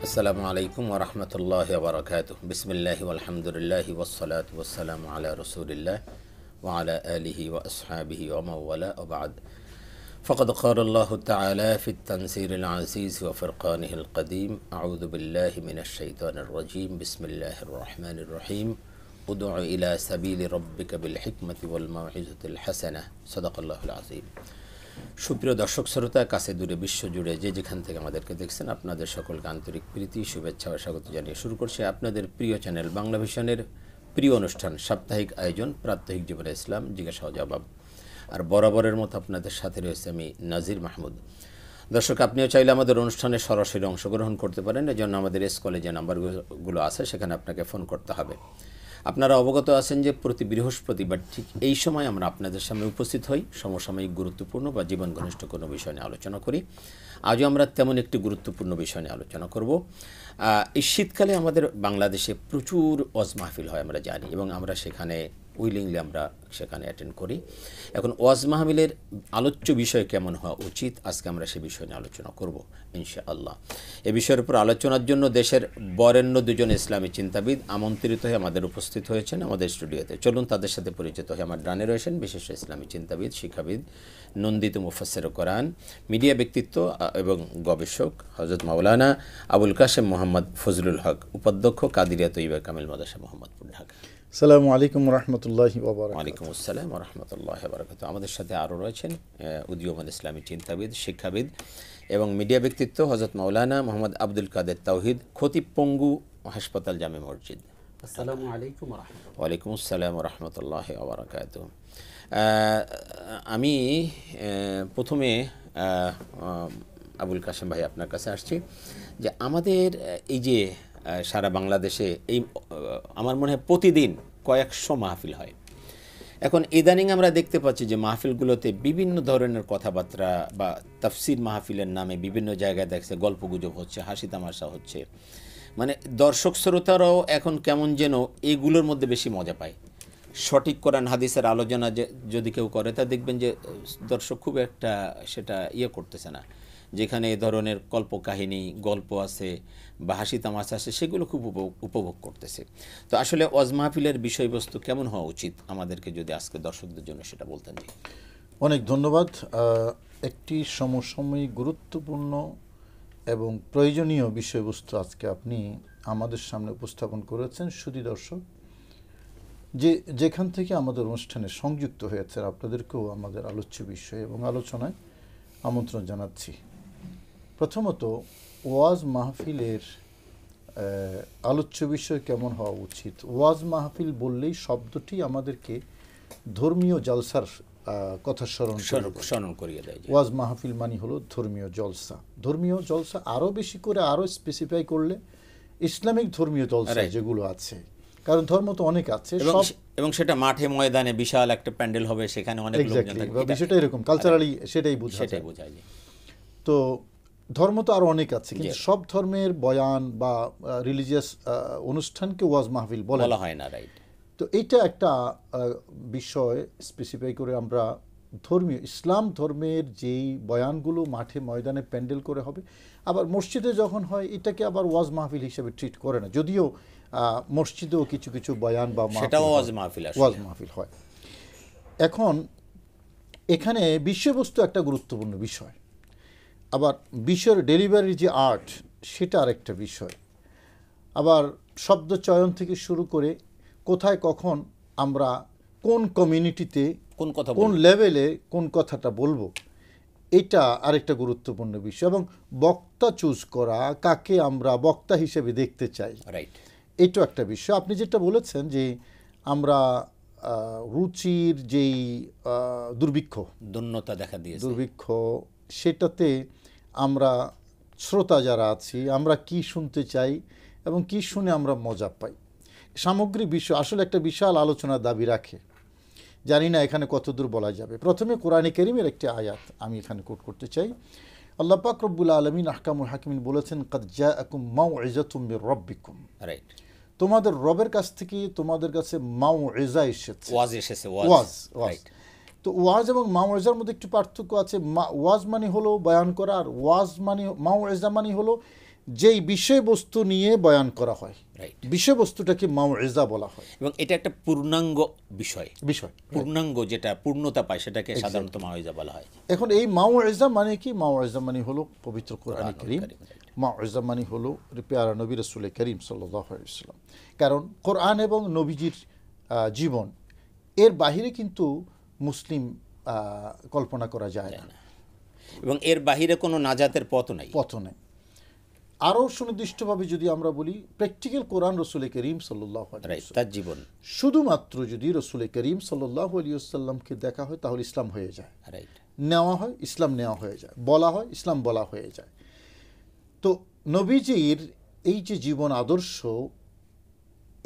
আসসালামু আলাইকুম ওয়া রাহমাতুল্লাহি ওয়া বারাকাতুহু। বিসমিল্লাহি ওয়াল হামদুলিল্লাহি ওয়াস সালাতু ওয়াস সালামু আলা রাসূলিল্লাহ ওয়া আলা আলিহি ওয়া আসহাবিহি ওয়া মান ওয়ালা ওয়া বা'দ। ফাকাদ ক্বালা আল্লাহু তাআলা ফিত তানসিরিল আজিজ ওয়া ফুরকানিহিল কাদীম। আউযু বিল্লাহি মিনাশ শাইতানির রাজীম। বিসমিল্লাহির রহমানির রহিম। উদউ ইলা সাবিলি রাব্বিকা বিল হিকমাতি ওয়াল মাউইযাতিল হাসানাহ। সাদাকাল্লাহুল আযীম। সুপ্রিয় দর্শক শ্রোতা, কাছে দূরে বিশ্বজুড়ে যে যেখান থেকে আমাদেরকে দেখছেন, আপনাদের সকলকে আন্তরিক প্রীতি, শুভেচ্ছা ও স্বাগত জানিয়ে শুরু করছে আপনাদের প্রিয় চ্যানেল বাংলা ভিশনের প্রিয় অনুষ্ঠান সাপ্তাহিক আয়োজন প্রাত্যহিক জীবনে ইসলাম জিজ্ঞাসা ও জবাব। আর বরাবরের মতো আপনাদের সাথে রয়েছে আমি নাজির মাহমুদ। দর্শক, আপনিও চাইলে আমাদের অনুষ্ঠানে সরাসরি অংশগ্রহণ করতে পারেন। এজন্য আমাদের কলে যে নাম্বারগুলো আছে সেখানে আপনাকে ফোন করতে হবে। আপনারা অবগত আছেন যে প্রতি বৃহস্পতিবার ঠিক এই সময় আমরা আপনাদের সামনে উপস্থিত হই, সমসাময়িক গুরুত্বপূর্ণ বা জীবন ঘনিষ্ঠ কোনো বিষয় নিয়ে আলোচনা করি। আজও আমরা তেমন একটি গুরুত্বপূর্ণ বিষয় নিয়ে আলোচনা করব। এই শীতকালে আমাদের বাংলাদেশে প্রচুর ওয়াজ মাহফিল হয় আমরা জানি, এবং আমরা সেখানে উইলিংলি আমরা সেখানে অ্যাটেন্ড করি। এখন ওয়াজ মাহফিলের আলোচ্য বিষয় কেমন হওয়া উচিত, আজকে আমরা সে বিষয় নিয়ে আলোচনা করব ইনশাআল্লাহ। এ বিষয়ের উপর আলোচনার জন্য দেশের বরেণ্য দুজন ইসলামী চিন্তাবিদ আমন্ত্রিত হয়ে আমাদের উপস্থিত হয়েছেন আমাদের স্টুডিওতে। চলুন তাদের সাথে পরিচিত হয়ে। আমার ডানে রয়েছেন বিশেষ ইসলামী চিন্তাবিদ, শিক্ষাবিদ, নন্দিত মুফাসসির কোরআন, মিডিয়া ব্যক্তিত্ব এবং গবেষক হযরত মাওলানা আবুল কাশেম মোহাম্মদ ফজলুল হক, উপাধ্যক্ষ কাদিরিয়া তৈয়বা কামিল মাদ্রাসা মোহাম্মদপুর, ঢাকা। আসসালামু আলাইকুম ওয়া রাহমাতুল্লাহি ওয়া বারাকাতুহু। ওয়ালাইকুম আসসালাম ওয়া রাহমাতুল্লাহি ওয়া বারাকাতুহু। আমাদের সাথে আরও রয়েছেন উদীয়মান ইসলামী চিন্তাবিদ, শিক্ষাবিদ এবং মিডিয়া ব্যক্তিত্ব হযরত মাওলানা মোহাম্মদ আব্দুল কাদের তাওহিদ, খতিব পঙ্গু হাসপাতাল জামে মসজিদ। আসসালামু আলাইকুম ওয়া রাহমাতুল্লাহ। ওয়ালাইকুম আসসালাম ওয়া রাহমাতুল্লাহি ওয়া বারাকাতুহু। আমি প্রথমে আবুল কাশেম ভাই আপনার কাছে আসছি যে আমাদের এই যে সারা বাংলাদেশে এই আমার মনে হয় প্রতিদিন কয়েকশো মাহফিল হয়। এখন ইদানিং আমরা দেখতে পাচ্ছি যে মাহফিলগুলোতে বিভিন্ন ধরনের কথাবার্তা বা তাফসির মাহফিলের নামে বিভিন্ন জায়গায় দেখছে গল্পগুজব হচ্ছে, হাসি তামাশা হচ্ছে। মানে দর্শক শ্রোতারাও এখন কেমন যেন এগুলোর মধ্যে বেশি মজা পায়। সঠিক কোরআন হাদিসের আলোচনা যদি কেউ করে তা দেখবেন যে দর্শক খুব একটা সেটা করতেছে না। যেখানে এ ধরনের কল্পকাহিনী গল্প আছে বা হাসি তামাশা আছে, সেগুলো খুব উপভোগ করতেছে। তো আসলে ওয়াজ মাহফিলের বিষয়বস্তু কেমন হওয়া উচিত আমাদেরকে যদি আজকে দর্শকদের জন্য সেটা বলতেন। জি, অনেক ধন্যবাদ। একটি সমসাময়িক গুরুত্বপূর্ণ এবং প্রয়োজনীয় বিষয়বস্তু আজকে আপনি আমাদের সামনে উপস্থাপন করেছেন। সুধী দর্শক, যেখান থেকে আমাদের অনুষ্ঠানে সংযুক্ত হয়েছেন, আপনাদেরকেও আমাদের আলোচ্য বিষয় এবং আলোচনায় আমন্ত্রণ জানাচ্ছি। প্রথমত, ওয়াজ মাহফিলের আলোচ্য বিষয় কেমন হওয়া উচিত। ওয়াজ মাহফিল বললেই শব্দটি আমাদেরকে ধর্মীয় জলসার কথা স্মরণ করিয়ে দেয়। ওয়াজ মাহফিল মানে হলো ধর্মীয় জলসা। ধর্মীয় জলসা আরও বেশি করে আরও স্পেসিফাই করলে ইসলামিক ধর্মীয় জলসা যেগুলো আছে, কারণ ধর্ম তো অনেক আছে এবং সেটা মাঠে ময়দানে বিশাল একটা প্যান্ডেল হবে, সেখানে অনেক লোকজন থাকবে, বিষয়টা এরকম কালচারালি সেটাই বোঝায়। তো ধর্ম তো আরও অনেক আছে, কিন্তু সব ধর্মের বয়ান বা রিলিজিয়াস অনুষ্ঠানকে ওয়াজ মাহফিল বলা হয় না, রাইট। তো এইটা একটা বিষয় স্পেসিফাই করে আমরা ধর্মীয় ইসলাম ধর্মের যেই বয়ানগুলো মাঠে ময়দানে প্যান্ডেল করে হবে, আবার মসজিদে যখন হয় এটাকে আবার ওয়াজ মাহফিল হিসেবে ট্রিট করে না, যদিও মসজিদেও কিছু কিছু বয়ান বা ওয়াজ মাহফিল হয়। এখন এখানে বিষয়বস্তু একটা গুরুত্বপূর্ণ বিষয়, আবার বিষয়ের ডেলিভারির যে আর্ট সেটা আরেকটা বিষয়। আবার শব্দ চয়ন থেকে শুরু করে কোথায় কখন আমরা কোন কমিউনিটিতে কোন লেভেলে কোন কথাটা বলবো, এটা আরেকটা গুরুত্বপূর্ণ বিষয়। এবং বক্তা চুজ করা, কাকে আমরা বক্তা হিসেবে দেখতে চাই, রাইট, এটা একটা বিষয়। আপনি যেটা বলেছেন যে আমরা রুচির যেই দুর্বৃক্ষতা দেখা দিয়েছে, দুর্ভিক্ষ, সেটাতে আমরা শ্রোতা যারা আছি আমরা কি শুনতে চাই এবং কি শুনে আমরা মজা পাই, সামগ্রিক বিষয় আসলে একটা বিশাল আলোচনার দাবি রাখে। জানি না এখানে কতদূর বলা যাবে। প্রথমে কোরআনে কারীমের একটি আয়াত আমি এখানে কোট করতে চাই। আল্লাহ পাক রব্বুল আলামিন আহকামুল হাকিমিন বলেছেন, কাদ জাআকুম মাউইযাতুম মির রাব্বিকুম, রাইট, তোমাদের রবের কাছ থেকে তোমাদের কাছে মাউইযা এসেছে, ওয়াজ। তো ওয়াজ এবং মাউইজার মধ্যে একটু পার্থক্য আছে। ওয়াজ মানে হলো বয়ান করা, আর ওয়াজ মানে মাউইজা মানে হলো যেই বিষয়বস্তু নিয়ে বয়ান করা হয়, রাইট, বিষয়বস্তুটাকে মাউইজা বলা হয়। এবং এটা একটা পূর্ণাঙ্গ বিষয়, বিষয় পূর্ণাঙ্গ যেটা পূর্ণতা পায় সেটাকে সাধারণত মাওয়াইজা বলা হয়। এখন এই মাউইজা মানে কি? মাউইজা মানে হলো পবিত্র কোরআন কারীম। কারীম, রাইট। মাউইজা মানে হলো পেয়ারা নবী রাসূল করিম সাল্লাল্লাহু আলাইহি ওয়াসাল্লাম। কারণ কোরআন এবং নবীজির জীবন এর বাহিরে কিন্তু মুসলিম কল্পনা করা যায় না, এবং এর বাহিরে কোনো নাজাতের পথ নাই। পথ নেই। আরও সুনির্দিষ্টভাবে যদি আমরা বলি, প্র্যাকটিক্যাল কোরআন রাসূল করিম সাল্লাল্লাহু আলাইহি রাইট, ওয়াসাল্লাম। তার জীবন, শুধুমাত্র যদি রাসূল করিম সাল্লাল্লাহু আলাইহি ওয়াসাল্লামকে দেখা হয় তাহলে ইসলাম হয়ে যায়, রাইট, নেওয়া হয় ইসলাম নেওয়া হয়ে যায়, বলা হয় ইসলাম বলা হয়ে যায়। তো নবীজির এই যে জীবন আদর্শ,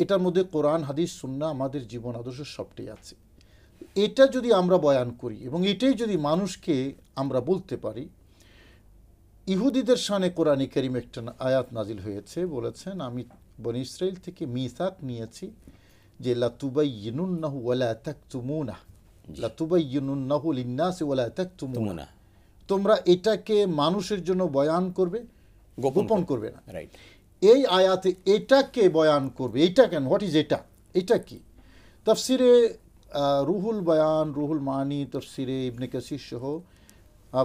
এটার মধ্যে কোরআন হাদিস সুন্নাহ আমাদের জীবন আদর্শ সবটাই আছে। এটা যদি আমরা বয়ান করি এবং এটাই যদি মানুষকে আমরা বলতে পারি, ইহুদিদের শানে কোরআনে কারীম একটা আয়াত নাজিল হয়েছে, বলেছেন আমি বনী ইসরাইল থেকে মিসাক নিয়েছি যে লাতুবাইয়িনুন্নাহু ওয়ালা তাকতুমুনা, লাতুবাইয়িনুন্নাহু লিন-নাসি ওয়ালা তাকতুমুনা, তোমরা এটাকে মানুষের জন্য বয়ান করবে, গোপন করবে না। রাইট, এই আয়াতে এটাকে বয়ান করবে। এটা কেন? হোয়াট ইজ এটা? এটা কি? তাফসিরে রুহুল বয়ান, রুহুল মানি, তাফসিরে ইবনে কাসির সহ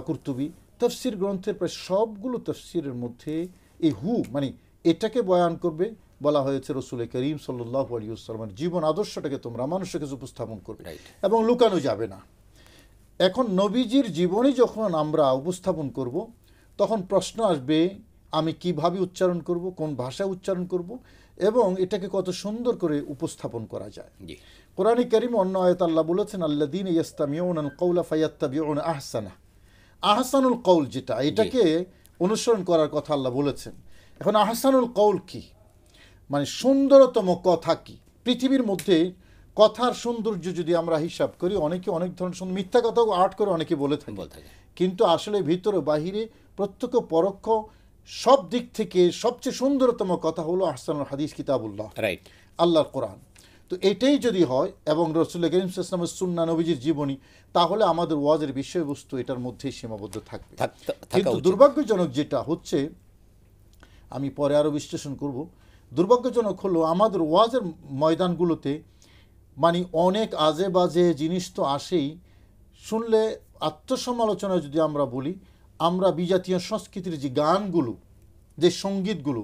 কুরতুবি তাফসির গ্রন্থের প্রায় সবগুলো তাফসিরের মধ্যে এই মানে এটাকে বয়ান করবে বলা হয়েছে রাসূল করিম সাল্লাল্লাহু আলাইহি ওয়াসাল্লামের জীবন আদর্শটাকে তোমরা মানুষের কাছে উপস্থাপন করবে এবং লুকানো যাবে না। এখন নবীজির জীবনী যখন আমরা উপস্থাপন করব, তখন প্রশ্ন আসবে আমি কিভাবে উচ্চারণ করব, কোন ভাষায় উচ্চারণ করব, এবং এটাকে কত সুন্দর করে উপস্থাপন করা যায়। কোরআনে কারীম অন্য আয়াত আল্লাহ বলেছেন আল্লাযীনা ইয়াস্তামিউনাল কাওলা ফায়াত্তাবিউনা আহসানা। আহসানুল কৌল যেটা, এটাকে অনুসরণ করার কথা আল্লাহ বলেছেন। এখন আহসানুল কৌল কি? মানে সুন্দরতম কথা কি? পৃথিবীর মধ্যে কথার সৌন্দর্য যদি আমরা হিসাব করি, অনেকে অনেক ধরনের মিথ্যা কথাও আর্ট করে অনেকে বলে থাকে, কিন্তু আসলে ভিতরে বাহিরে প্রত্যক্ষ পরোক্ষ সব দিক থেকে সবচেয়ে সুন্দরতম কথা হলো আহসানুল হাদিস কিতাবুল্লাহ, রাইট, আল্লাহর কোরআন। তো এটাই যদি হয় এবং রাসূল করিম সাল্লাল্লাহু আলাইহি ওয়াসাল্লামের সুন্নাহ নবীজির জীবনী, তাহলে আমাদের ওয়াজের বিষয়বস্তু এটার মধ্যেই সীমাবদ্ধ থাকবে। কিন্তু দুর্ভাগ্যজনক যেটা হচ্ছে, আমি পরে আরও বিশ্লেষণ করব, দুর্ভাগ্যজনক হলো আমাদের ওয়াজের ময়দানগুলোতে মানে অনেক আজে বাজে জিনিস তো আসেই, শুনলে আত্মসমালোচনা যদি আমরা বলি, আমরা বিজাতীয় সংস্কৃতির যে গানগুলো, যে সঙ্গীতগুলো,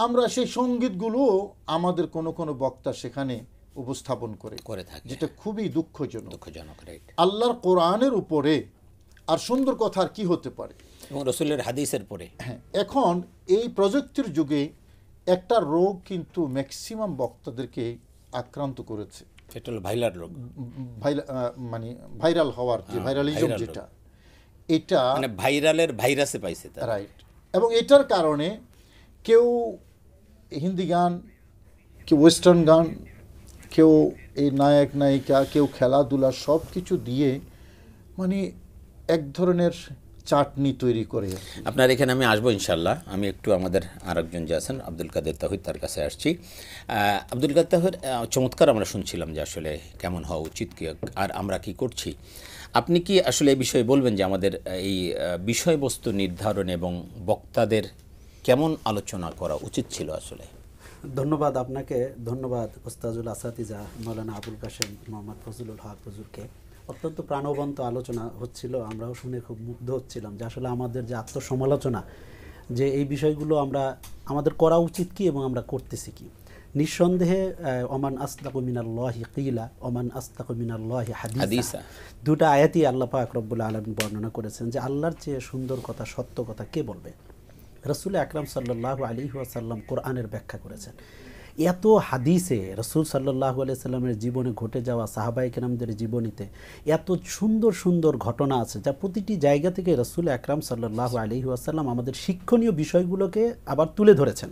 আমরা সেই সঙ্গীতগুলোও আমাদের কোনো বক্তা সেখানে উপস্থাপন করে থাকে, যেটা খুবই দুঃখজনক। আল্লাহর কোরআনের উপরে আর সুন্দর কথা আর কি হতে পারে, এবং রাসূলের হাদিসের পরে। হ্যাঁ, এখন এই প্রযুক্তির যুগে একটা রোগ কিন্তু ম্যাক্সিমাম বক্তাদেরকে আক্রান্ত করেছে, সেটা হলো ভাইরাল রোগ, মানে ভাইরাল হওয়ার যে ভাইরালিজম যেটা, এটা মানে ভাইরালের ভাইরাসে পাইছে, রাইট। এবং এটার কারণে কেউ হিন্দি গান, কেউ ওয়েস্টার্ন গান, কেউ এই নায়ক নায়িকা, কেউ খেলাধুলা, সব কিছু দিয়ে মানে এক ধরনের চাটনি তৈরি করে। আপনার এখানে আমি আসবো ইনশাল্লাহ। আমি একটু আমাদের আরেকজন যে আছেন আব্দুল কাদের তাহিদ, তার কাছে আসছি। আব্দুল কাদের তাহিদ, চমৎকার আমরা শুনছিলাম যে আসলে কেমন হওয়া উচিত কি, আর আমরা কি করছি। আপনি কি আসলে এই বিষয়ে বলবেন যে আমাদের এই বিষয়বস্তু নির্ধারণ এবং বক্তাদের কেমন আলোচনা করা উচিত ছিল আসলে? ধন্যবাদ আপনাকে, ধন্যবাদ ওস্তাজুল আসাতিজা মাওলানা আবুল কাশেম মোহাম্মদ ফজলুল হক হুজুরকে। অত্যন্ত প্রাণবন্ত আলোচনা হচ্ছিল, আমরাও শুনে খুব মুগ্ধ হচ্ছিলাম যে আসলে আমাদের যে আত্মসমালোচনা, যে এই বিষয়গুলো আমাদের করা উচিত কি এবং আমরা করতেছি কি। নিঃসন্দেহে ওমান আসতাকু মিনাল্লাহি কিলা ওমান আস্তাকু মিনাল্লাহি হাদিসা, দুটো আয়াতই আল্লাহ পাক রব্বুল আলামিন বর্ণনা করেছেন যে আল্লাহর চেয়ে সুন্দর কথা, সত্য কথা কে বলবে। রাসূল আকরাম সাল্লাল্লাহু আলাইহি ওয়াসাল্লাম কোরআনের ব্যাখ্যা করেছেন। এত হাদিসে রাসূল সাল্লাল্লাহু আলাইহি সাল্লামের জীবনে ঘটে যাওয়া, সাহাবায়ে কেরামদের জীবনীতে এত সুন্দর সুন্দর ঘটনা আছে, যা প্রতিটি জায়গা থেকে রাসূল আকরাম সাল্লাল্লাহু আলাইহি ওয়াসাল্লাম আমাদের শিক্ষণীয় বিষয়গুলোকে আবার তুলে ধরেছেন।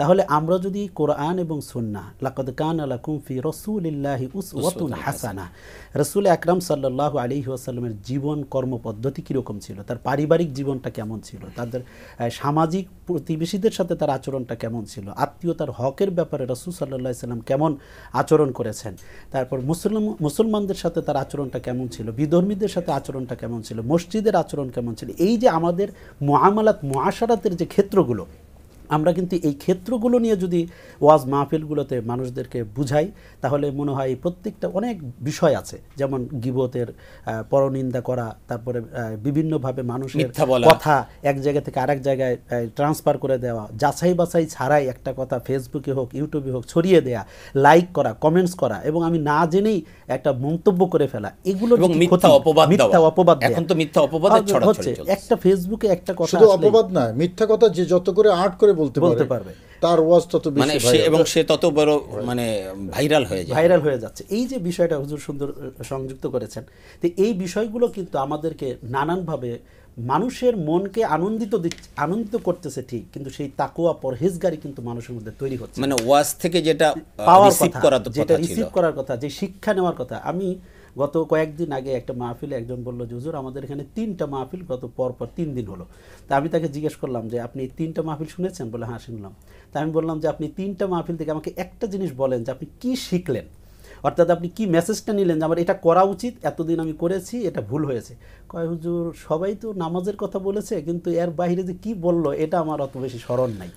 তাহলে আমরা যদি কোরআন এবং সুন্নাহ, লাকাদ কানা লাকুম ফি রাসূলিল্লাহি উসওয়াতুন হাসানাহ, রাসূল আকরাম সাল্লাল্লাহু আলাইহি ওয়াসাল্লামের জীবন কর্মপদ্ধতি কীরকম ছিল, তার পারিবারিক জীবনটা কেমন ছিল, তাদের সামাজিক প্রতিবেশীদের সাথে তার আচরণটা কেমন ছিল, আত্মীয়তার হকের ব্যাপারে রাসূল সাল্লাল্লাহু আলাইহি সাল্লাম কেমন আচরণ করেছেন, তারপর মুসলমানদের সাথে তার আচরণটা কেমন ছিল, বিধর্মীদের সাথে আচরণটা কেমন ছিল, মসজিদের আচরণ কেমন ছিল, এই যে আমাদের মুআমালাত মুআশারাতের যে ক্ষেত্রগুলো, আমরা কিন্তু এই ক্ষেত্রগুলো নিয়ে যদি ওয়াজ মাহফিলগুলোতে মানুষদেরকে বুঝাই, তাহলে মনে হয় প্রত্যেকটা অনেক বিষয় আছে, যেমন গীবতের পরনিন্দা করা, তারপরে বিভিন্নভাবে মানুষের কথা এক জায়গা থেকে আরেক জায়গায় ট্রান্সফার করে দেওয়া, যাচাই বাছাই ছাড়াই একটা কথা ফেসবুকে হোক ইউটিউবে হোক ছড়িয়ে দেয়া, লাইক করা, কমেন্টস করা, এবং আমি না জেনেই একটা মন্তব্য করে ফেলা, এগুলো মিথ্যা অপবাদ এখন তো মিথ্যা অপবাদের ছড়াছড়ি চলছে। একটা ফেসবুকে একটা কথা, শুধু অপবাদ না, মিথ্যা কথা যে যত করে আর্ট করে বলতে পারবে তার ওয়াজ তত বেশি এবং সে তত বড় ভাইরাল হয়ে যাচ্ছে। এই যে বিষয়টা হুজুর সুন্দর সংযুক্ত করেছেন, তো এই বিষয়গুলো কিন্তু আমাদেরকে নানানভাবে মানুষের মনকে আনন্দিত করতেছে ঠিক, কিন্তু সেই তাকওয়া পরহেজগারি কিন্তু মানুষের মধ্যে তৈরি হচ্ছে, ওয়াজ থেকে যেটা রিসিভ করার কথা, যে শিক্ষা নেওয়ার কথা। আমি গত কয়েকদিন আগে একটা মাহফিলে একজন বলল যে হুজুর আমাদের এখানে 3টা মাহফিল গত পরপর 3 দিন হলো। তা আমি তাকে জিজ্ঞেস করলাম যে আপনি 3টা মাহফিল শুনেছেন? বলে হ্যাঁ শুনলাম। তা আমি বললাম যে আপনি 3টা মাহফিল থেকে আমাকে একটা জিনিস বলেন যে আপনি কি শিখলেন, অর্থাৎ আপনি কি মেসেজটা নিলেন যে আমার এটা করা উচিত, এতদিন আমি করেছি, এটা ভুল হয়েছে। কয় হুজুর সবাই তো নামাজের কথা বলেছে, কিন্তু এর বাইরে যে কি বলল এটা আমার অত বেশি স্মরণ নাই।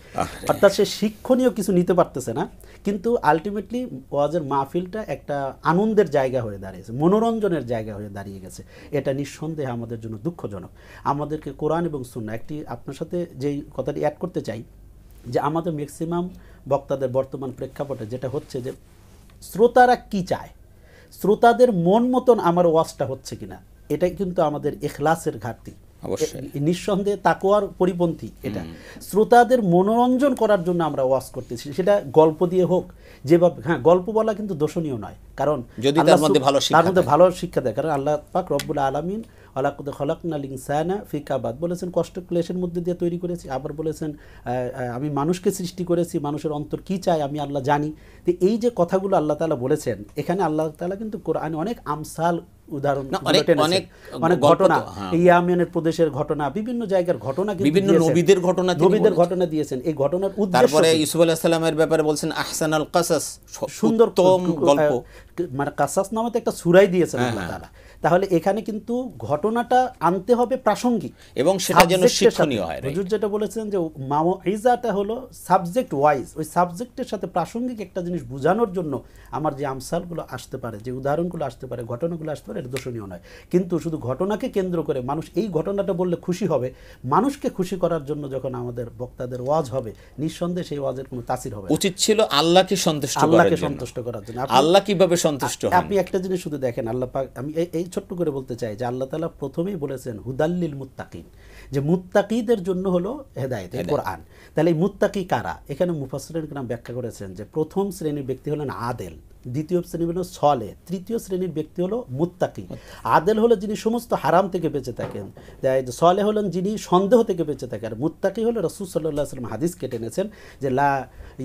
অর্থাৎ সে শিক্ষণীয় কিছু নিতে পারতেছে না, কিন্তু আলটিমেটলি ওয়াজের মাহফিলটা একটা আনন্দের জায়গা হয়ে দাঁড়িয়েছে, মনোরঞ্জনের জায়গা হয়ে দাঁড়িয়ে গেছে। এটা নিঃসন্দেহে আমাদের জন্য দুঃখজনক। আমাদেরকে কোরআন এবং সুন্নাহ, একটি আপনার সাথে যেই কথাটি অ্যাড করতে চাই, যে আমাদের ম্যাক্সিমাম বক্তাদের বর্তমান প্রেক্ষাপটে যেটা হচ্ছে যে শ্রোতারা কি চায়, শ্রোতাদের মন মতন আমার ওয়াজটা হচ্ছে কিনা, এটাই কিন্তু আমাদের ইখলাসের ঘাটতি, নিঃসন্দেহে তাকওয়ার পরিপন্থী। এটা শ্রোতাদের মনোরঞ্জন করার জন্য আমরা ওয়াজ করতেছি, সেটা গল্প দিয়ে হোক, যেভাবে, হ্যাঁ গল্প বলা কিন্তু দোষণীয় নয়, কারণ যদি তার মধ্যে ভালো শিক্ষা দেয়। কারণ আল্লাহ পাক রব্বুল আলামিন ওয়ালাকাদ খালাকনাল ইনসানা ফি কাবাদ বলেছেন, কষ্ট ক্লেশের মধ্যে দিয়ে তৈরি করেছি। আবার বলেছেন আমি মানুষকে সৃষ্টি করেছি, মানুষের অন্তর কি চায় আমি আল্লাহ জানি। তো এই যে কথাগুলো আল্লাহ তাআলা বলেছেন, এখানে আল্লাহ তাআলা কিন্তু কোরআনে অনেক আমসাল উদাহরণ, অনেক ঘটনা, ইয়ামেনের প্রদেশের ঘটনা, বিভিন্ন জায়গার ঘটনা, বিভিন্ন নবীদের ঘটনা দিয়েছেন। এই ঘটনার উদ্দেশ্য, তারপরে ইউসুফ আলাইহিস সালামের ব্যাপারে বলছেন আহসানাল কাসাস, সুন্দর গল্প, মানে কাসাস নামে তো একটা সূরাই দিয়েছেন আল্লাহ তাআলা। তাহলে এখানে কিন্তু ঘটনাটা আনতে হবে প্রাসঙ্গিক, এবং সেটা যেন শিক্ষণীয় হয়। হুজুর যেটা বলেছেন যে মাউইজাটা হলো সাবজেক্ট ওয়াইজ, ওই সাবজেক্টের সাথে প্রাসঙ্গিক একটা জিনিস বোঝানোর জন্য আমার যে আমসালগুলো আসতে পারে, যে উদাহরণগুলো আসতে পারে, ঘটনাগুলো আসতে পারে, এটা দোষণীয় নয়। কিন্তু শুধু ঘটনাকে কেন্দ্র করে মানুষ এই ঘটনাটা বললে খুশি হবে, মানুষকে খুশি করার জন্য যখন আমাদের বক্তাদের ওয়াজ হবে, নিঃসন্দেহে সেই ওয়াজের কোনো তাসির হবে। উচিত ছিল আল্লাহকে সন্তুষ্ট করার জন্য। আল্লাহ কিভাবে সন্তুষ্ট হন? আপনি একটা জিনিস শুধু দেখেন, আল্লাহ পাক, আমি এই ছোট্ট করে বলতে চাই যে আল্লাহ তাআলা প্রথমেই বলেছেন হুদাল্লিল মুত্তাকিন, যে মুত্তাকিদের জন্য হলো হেদায়েত, কোরআন। তাহলে এই মুত্তাকি কারা? এখানে মুফাসসিরিন কিরাম ব্যাখ্যা করেছেন যে প্রথম শ্রেণীর ব্যক্তি হলেন আদেল, দ্বিতীয় শ্রেণী হলো সলে, তৃতীয় শ্রেণীর ব্যক্তি হলো মুত্তাকি। আদেল হলো যিনি সমস্ত হারাম থেকে বেঁচে থাকেন, সলে হলেন যিনি সন্দেহ থেকে বেঁচে থাকেন, আর মুত্তাকি হলো রাসূল সাল্লাল্লাহু আলাইহি ওয়াসাল্লাম হাদিস কেটে এনেছেন যে লা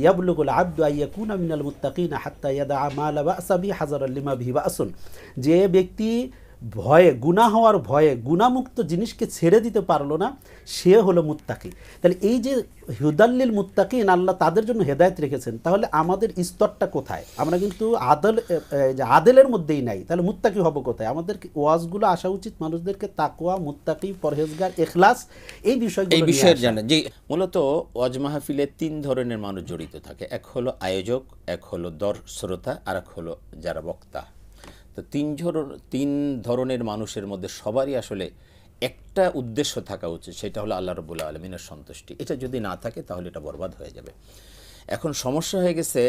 ইয়াবলুগুল আবদু আইয়াকুনা মিনাল মুত্তাকিনা হাত্তা ইয়াদা মা লা বা'সা বিহি হাযারাল লিমা বিহি বা'সুন। যে ব্যক্তি ভয়ে, গুনাহ হওয়ার ভয়ে গুনাহমুক্ত জিনিসকে ছেড়ে দিতে পারলো না, সে হলো মুত্তাকি। তাহলে এই যে হুদাল্লিল মুত্তাকিন, আল্লাহ তাদের জন্য হেদায়েত রেখেছেন। তাহলে আমাদের স্তরটা কোথায়? আমরা কিন্তু আদেলের মধ্যেই নাই, তাহলে মুত্তাকি হব কোথায়? আমাদের ওয়াজগুলো আসা উচিত মানুষদেরকে তাকওয়া, মুত্তাকি, পরহেজগার, ইখলাস, এই বিষয়ের জানা। যে মূলত ওয়াজ মাহফিলে 3 ধরনের মানুষ জড়িত থাকে, এক হলো আয়োজক, এক হলো শ্রোতা, আর এক হলো যারা বক্তা। তো 3 ধরনের মানুষের মধ্যে সবারই আসলে একটা উদ্দেশ্য থাকা উচিত, সেটা হলো আল্লাহ রাব্বুল আলামিনের সন্তুষ্টি। এটা যদি না থাকে তাহলে এটা বরবাদ হয়ে যাবে। এখন সমস্যা হয়ে গেছে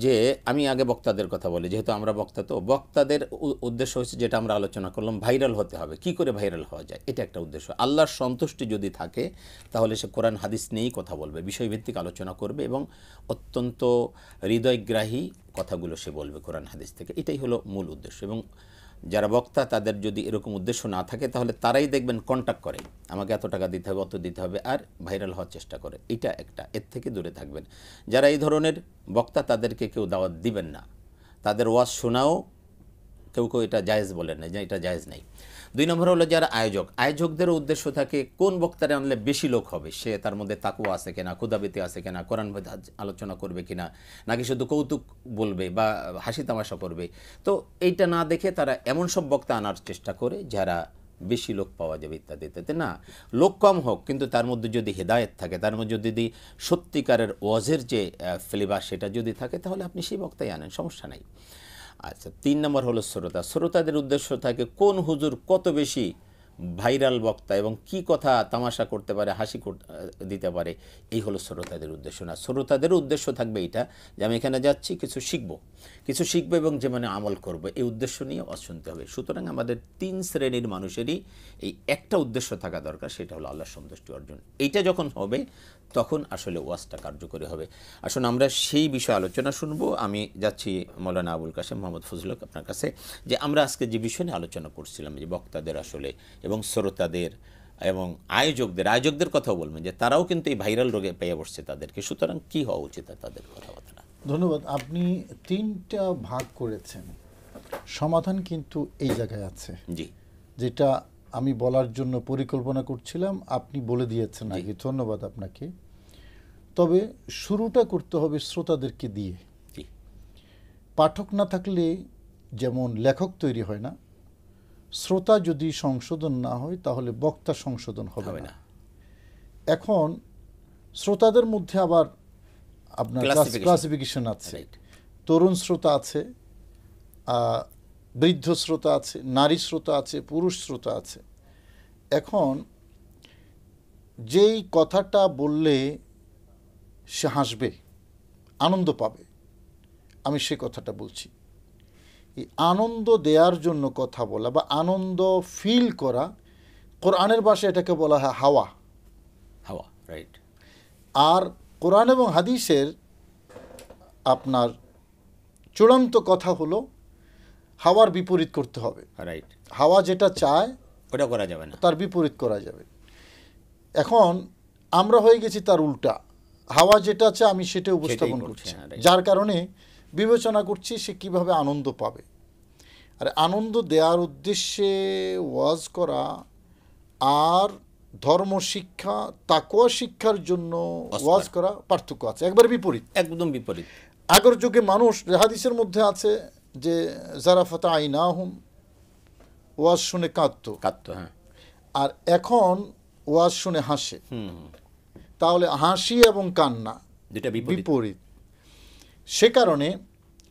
যে আমি আগে বক্তাদের কথা বলি, যেহেতু আমরা বক্তা, তো বক্তাদের উদ্দেশ্য হচ্ছে যেটা আমরা আলোচনা করলাম, ভাইরাল হতে হবে। কি করে ভাইরাল হওয়া যায়, এটা একটা উদ্দেশ্য। আল্লাহর সন্তুষ্টি যদি থাকে তাহলে সে কোরআন হাদিস নিয়েই কথা বলবে, বিষয়ভিত্তিক আলোচনা করবে এবং অত্যন্ত হৃদয়গ্রাহী কথাগুলো সে বলবে কোরআন হাদিস থেকে। এটাই হলো মূল উদ্দেশ্য। এবং যারা বক্তা তাদের যদি এরকম উদ্দেশ্য না থাকে তাহলে তারাই দেখবেন কন্ট্যাক্ট করে, আমাকে এত টাকা দিতে হবে, অত দিতে হবে, আর ভাইরাল হওয়ার চেষ্টা করে। এটা একটা, এর থেকে দূরে থাকবেন। যারা এই ধরনের বক্তা তাদেরকে কেউ দাওয়াত দিবেন না, তাদের ওয়াজ শোনাও কেউ এটা জায়েজ বলেন না, যে এটা জায়েজ নেই। 2 নম্বর হলো যারা আয়োজকদেরও উদ্দেশ্য থাকে কোন বক্তারে আনলে বেশি লোক হবে, সে তার মধ্যে তাকওয়া আছে কিনা, ক্ষুধাবৃত্তি আছে কিনা, কোরআন আলোচনা করবে কিনা, নাকি শুধু কৌতুক বলবে বা হাসি তামাশা করবে। তো এইটা না দেখে তারা এমন সব বক্তা আনার চেষ্টা করে যারা বেশি লোক পাওয়া যাবে ইত্যাদি ইত্যাদি। না, লোক কম হোক, কিন্তু তার মধ্যে যদি হেদায়েত থাকে, তার মধ্যে যদি সত্যিকারের ওয়াজের যে ফ্লেভার সেটা যদি থাকে, তাহলে আপনি সেই বক্তাই আনেন, সমস্যা নাই। আচ্ছা, 3 নম্বর হলো শ্রোতা। শ্রোতাদের উদ্দেশ্য থাকে কোন হুজুর কত বেশি ভাইরাল বক্তা এবং কি কথা তামাশা করতে পারে, হাসি দিতে পারে, এই হলো শ্রোতাদের উদ্দেশ্য। না, শ্রোতাদের উদ্দেশ্য থাকবে এটা যে আমি এখানে যাচ্ছি কিছু শিখবো এবং যে মানে আমল করব, এই উদ্দেশ্য নিয়ে ওয়াজ শুনতে হবে। সুতরাং আমাদের 3 শ্রেণীর মানুষেরই এই একটা উদ্দেশ্য থাকা দরকার, সেটা হলো আল্লাহর সন্তুষ্টি অর্জন। এইটা যখন হবে তখন আসলে ওয়াজটা কার্যকরী হবে। আসুন আমরা সেই বিষয়ে আলোচনা শুনবো। আমি যাচ্ছি মৌলানা আবুল কাশেম মোহাম্মদ ফজলুল হক আপনার কাছে, যে আমরা আজকে যে বিষয় নিয়ে আলোচনা করছিলাম, যে বক্তাদের আসলে এবং শ্রোতাদের এবং আয়োজকদের কথাও বলবেন, যে তারাও কিন্তু এই ভাইরাল রোগে পেয়ে বসছে তাদেরকে, সুতরাং কি হওয়া উচিত তাদের কথাবার্তা। ধন্যবাদ। আপনি 3টা ভাগ করেছেন, সমাধান কিন্তু এই জায়গায় আছে। জি, যেটা আমি বলার জন্য পরিকল্পনা করছিলাম আপনি বলে দিয়েছেন আগে, ধন্যবাদ আপনাকে। তবে শুরুটা করতে হবে শ্রোতাদেরকে দিয়ে। জি, পাঠক না থাকলে যেমন লেখক তৈরি হয় না, শ্রোতা যদি সংশোধন না হয় তাহলে বক্তা সংশোধন হবে না। এখন শ্রোতাদের মধ্যে আবার আপনার ক্লাসিফিকেশন আছে। তরুণ শ্রোতা আছে, বৃদ্ধ শ্রোতা আছে, নারী শ্রোতা আছে, পুরুষ শ্রোতা আছে। এখন যেই কথাটা বললে সে হাসবে, আনন্দ পাবে, আমি সে কথাটা বলছি। এই আনন্দ দেওয়ার জন্য কথা বলা বা আনন্দ ফিল করা, কোরআনের ভাষায় এটাকে বলা হয় হাওয়া। রাইট। আর কোরআন এবং হাদিসের আপনার চূড়ান্ত কথা হলো হাওয়ার বিপরীত করতে হবে। রাইট। হাওয়া যেটা চায় ওটা করা যাবে না, তার বিপরীত করা যাবে। এখন আমরা হয়ে গেছি তার উল্টা, হাওয়া যেটা চায় আমি সেটা উপস্থাপন করছি, যার কারণে বিবেচনা করছি সে কিভাবে আনন্দ পাবে। আর আনন্দ দেওয়ার উদ্দেশ্যে ওয়াজ করা আর ধর্ম শিক্ষা, তাকওয়া শিক্ষার জন্য ওয়াজ করা পার্থক্য আছে, একবার বিপরীত, একদম বিপরীত। আগের যুগে মানুষ, হাদিসের মধ্যে আছে যে জারাফাতা আইনাহুম, ওয়াজ শুনে কাঁদতো, হ্যাঁ। আর এখন ওয়াজ শুনে হাসে। তাহলে হাসি এবং কান্না দুটা বিপরীত। সে কারণে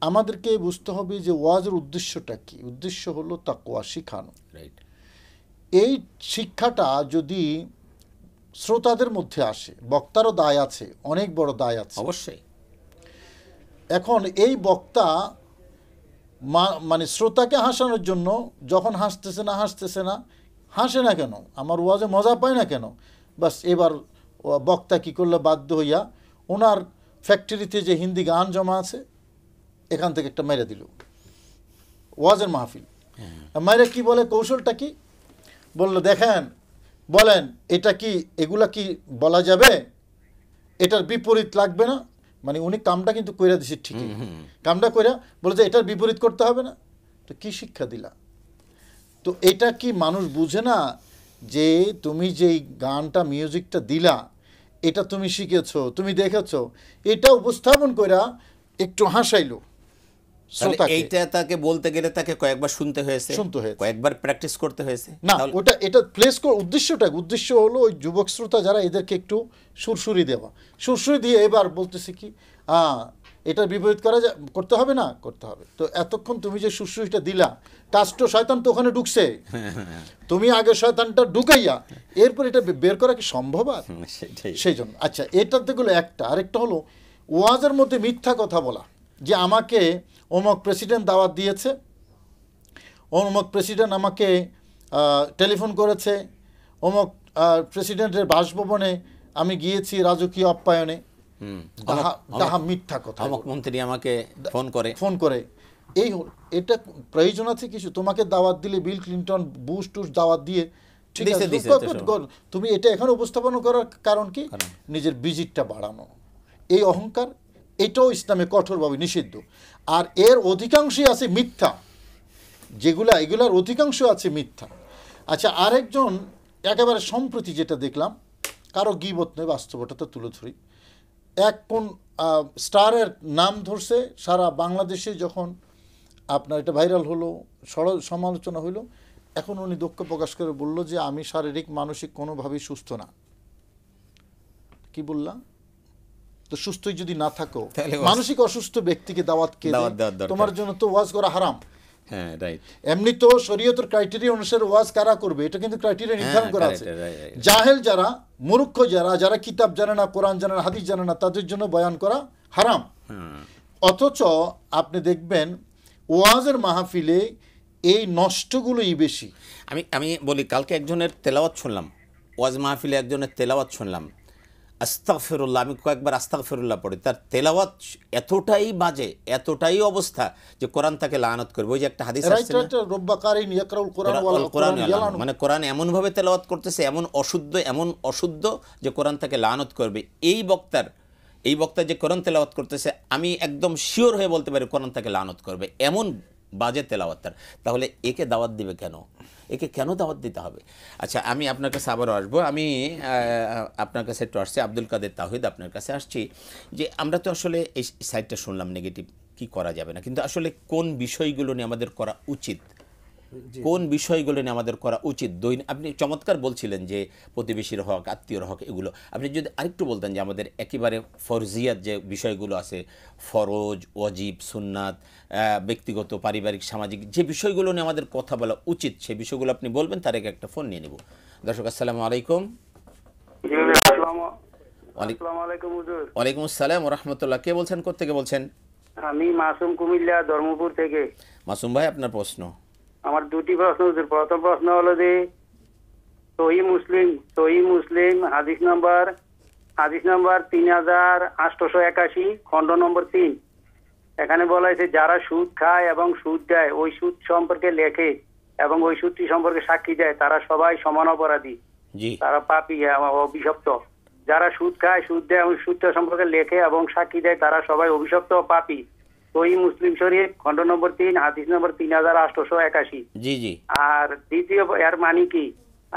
আমাদেরকে বুঝতে হবে যে ওয়াজের উদ্দেশ্যটা কি। উদ্দেশ্য হলো তাকওয়া শিখানো। রাইট। এই শিক্ষাটা যদি শ্রোতাদের মধ্যে আসে, বক্তারও দায় আছে, অনেক বড় দায় আছে অবশ্যই। এখন এই বক্তা মানে শ্রোতাকে হাসানোর জন্য যখন হাসতেছে না হাসে না কেন, আমার ওয়াজে মজা পায় না কেন, বাস এবার বক্তা কী করলে বাধ্য হইয়া ওনার ফ্যাক্টরিতে যে হিন্দি গান জমা আছে এখান থেকে একটা মেরে দিল, ওয়াজের মাহফিল। মেরে কি বলে, কৌশলটা কি বললো, দেখেন বলেন এটা কি, এগুলা কি বলা যাবে, এটার বিপরীত লাগবে না। মানে উনি কামটা কিন্তু কইরা দিছে ঠিকই, কামটা কইরা বলে যে এটার বিপরীত করতে হবে না। তো কি শিক্ষা দিলা? তো এটা কি মানুষ বুঝে না যে তুমি যেই গানটা মিউজিকটা দিলা এটা তুমি শিখেছো, তুমি দেখেছো, এটা উপস্থাপন কইরা একটু হাসাইলো শ্রোতাকে। এইটা তাকে বলতে গেলে তাকে কয়েকবার শুনতে হয়েছে, কয়েকবার প্র্যাকটিস করতে হয়েছে। না, ওটা এটা প্লেস উদ্দেশ্য হলো ওই যুবক শ্রোতা যারা, এদেরকে একটু সুরসুরি দেওয়া, সুরসুরি দিয়ে এবার বলতেছে কি, এটার বিপরীত করতে হবে না, করতে হবে। তো এতক্ষণ তুমি যে সুরসুরিটা দিলা, কাষ্ট শয়তান তো ওখানে ঢুকছে, তুমি আগে শয়তানটা ঢুকাইয়া এরপর এটা বের করা কি সম্ভব? আর সেই জন্য আচ্ছা, এটাতে গেলো একটা। আরেকটা হলো ওয়াজের মধ্যে মিথ্যা কথা বলা, যে আমাকে অমুক প্রেসিডেন্ট দাওয়াত দিয়েছে, অমুক প্রেসিডেন্ট আমাকে টেলিফোন করেছে, অমুক প্রেসিডেন্টের বাসভবনে আমি গিয়েছি রাজকীয় আপ্যায়নে, মিথ্যা কথা। অমুক মন্ত্রী আমাকে ফোন করে এই এটা প্রয়োজন আছে কিছু? তোমাকে দাওয়াত দিলে বিল ক্লিন্টন, বুশ টুশ দাওয়াত দিয়ে ঠিক আছে, তুমি এটা এখানে উপস্থাপন করার কারণ কি? নিজের ভিজিটটা বাড়ানো, এই অহংকার, এটাও ইসলামে কঠোরভাবে নিষিদ্ধ। আর এর অধিকাংশই আছে মিথ্যা, এগুলার অধিকাংশ আছে মিথ্যা। আচ্ছা, আরেকজন একেবারে সম্প্রতি যেটা দেখলাম, কারো গীবত নয়, বাস্তবতা তুলে ধরি, কোন স্টারের নাম ধরছে, সারা বাংলাদেশে যখন আপনার এটা ভাইরাল হলো, সমালোচনা হইলো, এখন উনি দুঃখ প্রকাশ করে বলল যে আমি শারীরিক মানসিক কোনোভাবেই সুস্থ না। কি বললাম? তো সুস্থই যদি না থাকো, মানসিক অসুস্থ ব্যক্তিকে দাওয়াত কে দেয়? তোমার জন্য তো ওয়াজ করা হারাম। হ্যাঁ, রাইট। এমনি তো শরীয়তের ক্রাইটেরিয়া অনুসারে ওয়াজ কারা করবে এটা কিন্তু ক্রাইটেরিয়া নির্ধারণ করা আছে। জাহেল যারা, মূর্খ যারা, যারা কিতাব জানে না, কোরআন জানে না, হাদিস জানে না, তাদের জন্য বয়ান করা হারাম। অথচ আপনি দেখবেন ওয়াজের মাহফিলে এই নষ্টগুলোই বেশি। আমি বলি, কালকে একজনের তেলাওয়াত শুনলাম, ওয়াজ মাহফিলে একজনের তেলাওয়াত শুনলাম, আস্তাগফিরুল্লাহ, আমি কয়েকবার আস্তাগফিরুল্লাহ পড়ি, তার তেলাওয়াত এতটাই বাজে, এতটাই অবস্থা যে কোরআন তাকে লানত করবে। ওই যে একটা হাদিস আছে না, রব্বাকারিন ইয়াকরাউল কোরআন কোরআন মানে কোরআন এমনভাবে তেলাওয়াত করতেছে, এমন অশুদ্ধ যে কোরআন তাকে লানত করবে। এই বক্তা যে কোরআন তেলাওয়াত করতেছে, আমি একদম শিওর হয়ে বলতে পারি কোরআন তাকে লানত করবে, এমন বাজে তেলাওয়াত তার। তাহলে একে দাওয়াত দিবে কেন? একে কেন দাওয়াত দিতে হবে? আচ্ছা, আমি আপনার কাছে আবারও আসবো। আমি আপনার কাছে একটু আসছি, আব্দুল কাদের তাওহিদ, আপনার কাছে আসছি যে আমরা তো আসলে এই সাইডটা শুনলাম নেগেটিভ, কি করা যাবে না, কিন্তু আসলে কোন বিষয়গুলো নিয়ে আমাদের করা উচিত, আপনি চমৎকার বলছিলেন যে প্রতিবেশীর হক, আত্মীয়র হক, এগুলো আপনি যদি আরেকটু বলতেন যে আমাদের একেবারে ফরজিয়াত যে বিষয়গুলো আছে, ফরজ, ওয়াজিব, সুন্নাত, ব্যক্তিগত, পারিবারিক, সামাজিক যে বিষয়গুলো নিয়ে আমাদের কথা বলা উচিত, সেই বিষয়গুলো আপনি বলবেন। তার আগে একটা ফোন নিয়ে নেব। দর্শক, আসসালামু আলাইকুম। ওয়ালাইকুম আসসালাম ওয়া রাহমাতুল্লাহ। কে বলছেন, কোত্থেকে বলছেন? আমি মাসুম, কুমিল্লা ধর্মপুর থেকে। মাসুম ভাই, আপনার প্রশ্ন। আমার দুটি প্রশ্ন। প্রথম প্রশ্ন হলো যে সহিহ মুসলিম হাদিস নাম্বার 3881, খণ্ড নম্বর 3, এখানে বলা হয়েছে যারা সুদ খায় এবং সুদ দেয়, ওই সুদ সম্পর্কে লেখে এবং ওই সুদটি সম্পর্কে সাক্ষী দেয়, তারা সবাই সমান অপরাধী, তারা পাপী, অভিশপ্ত। যারা সুদ খায়, সুদ দেয় এবং সুদটা সম্পর্কে লেখে এবং সাক্ষী দেয়, তারা সবাই অভিশপ্ত ও পাপী। সহিহ মুসলিম শরীফ, খণ্ড নম্বর 3, হাদিস নম্বর 3881। আর দ্বিতীয়, এর মানে কি?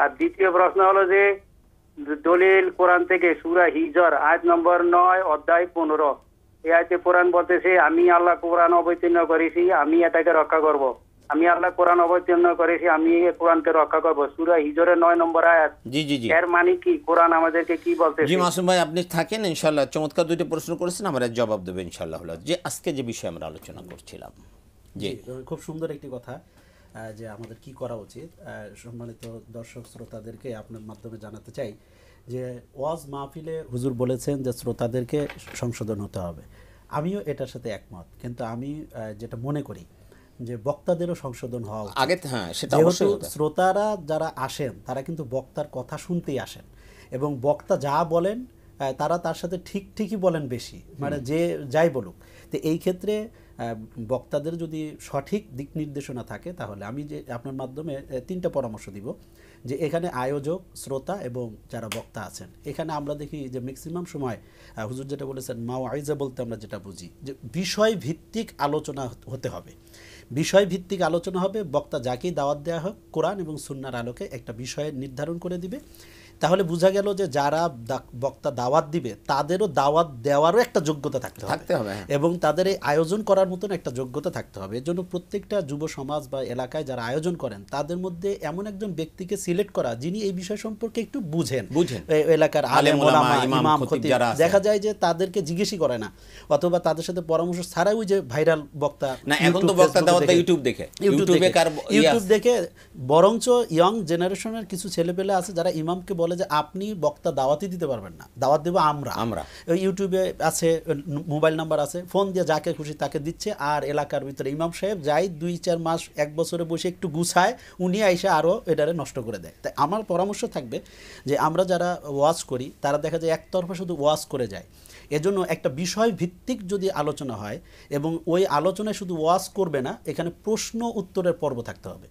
আর দ্বিতীয় প্রশ্ন হলো যে দলিল কোরআন থেকে সূরা হিজর আয়াত নম্বর 9, অধ্যায় 15, এই আয়াতে কোরআন বলতেছে আমি আল্লাহ কোরআন অবতীর্ণ করেছি, আমি এটাকে রক্ষা করব। আমি আল্লাহ কোরআন অবতীর্ণ করেছি, আমি এই কোরআনকে রক্ষা করব। সূরা হিজরের 9 নম্বর আয়াত। এর মানে কি? কোরআন আমাদেরকে কি বলতেছে? জি মাসুম ভাই, আপনি থাকেন ইনশাআল্লাহ। চমৎকার দুটো প্রশ্ন করেছেন, আমরা জবাব দেব ইনশাআল্লাহ। হলো যে আজকে যে বিষয় আমরা আলোচনা করছিলাম, জি খুব সুন্দর একটি কথা যে আমাদের কি করা উচিত। সম্মানিত দর্শক শ্রোতাদেরকে আপনার মাধ্যমে জানাতে চাই যে ওয়াজ মাহফিলে হুজুর বলেছেন যে শ্রোতাদেরকে সংশোধন হতে হবে। আমিও এটার সাথে একমত, কিন্তু আমি যেটা মনে করি যে বক্তাদেরও সংশোধন হওয়া উচিত। যেহেতু শ্রোতারা যারা আসেন তারা কিন্তু বক্তার কথা শুনতেই আসেন, এবং বক্তা যা বলেন তারা তার সাথে ঠিকই বলেন বেশি, মানে যে যাই বলুক। তো এই ক্ষেত্রে বক্তাদের যদি সঠিক দিক নির্দেশনা থাকে, তাহলে আমি যে আপনার মাধ্যমে 3টা পরামর্শ দিব যে এখানে আয়োজক, শ্রোতা এবং যারা বক্তা আছেন, এখানে আমরা দেখি যে ম্যাক্সিমাম সময় হুজুর যেটা বলেছেন মাওয়াইজা বলতে আমরা যেটা বুঝি যে বিষয় ভিত্তিক আলোচনা হতে হবে। বিষয় ভিত্তিক আলোচনা হবে, বক্তা যাকেই দাওয়াত দেওয়া হোক কোরআন এবং সুন্নাহর আলোকে একটা বিষয় নির্ধারণ করে দিবে। তাহলে বোঝা গেল যে যারা বক্তা দাওয়াত দিবে তাদেরও দাওয়াত দেওয়ারও একটা যোগ্যতা থাকতে হবে, এবং তাদের এই আয়োজন করার মতন একটা যোগ্যতা থাকতে হবে। এর জন্য প্রত্যেকটা যুব সমাজ বা এলাকায় যারা আয়োজন করেন তাদের মধ্যে এমন একজন ব্যক্তিকে সিলেক্ট করা যিনি এই বিষয় সম্পর্কে একটু বুঝেন। এলাকার আলেম ওলামা, ইমাম, খতিব, দেখা যায় যে তাদেরকে জিজ্ঞেসই করে না, অথবা তাদের সাথে পরামর্শ ছাড়াই ওই যে ভাইরাল বক্তা, ইউটিউব দেখে, বরঞ্চ ইয়ং জেনারেশনের কিছু ছেলেপেলে আছে যারা ইমামকে বলে যে আপনি বক্তা দাওয়াতই দিতে পারবেন না, দাওয়াত দেবো আমরা। ইউটিউবে আছে, মোবাইল নাম্বার আছে, ফোন দিয়ে যাকে খুশি তাকে দিচ্ছে। আর এলাকার ভিতরে ইমাম সাহেব যাই 2-4 মাস 1 বছরে বসে একটু গুছায়, উনি আইসে আরও এটারে নষ্ট করে দেয়। তাই আমার পরামর্শ থাকবে যে আমরা যারা ওয়াজ করি তারা দেখা যায় একতরফা শুধু ওয়াজ করে যায়। এজন্য একটা বিষয় ভিত্তিক যদি আলোচনা হয়, এবং ওই আলোচনায় শুধু ওয়াজ করবে না, এখানে প্রশ্ন উত্তরের পর্ব থাকতে হবে।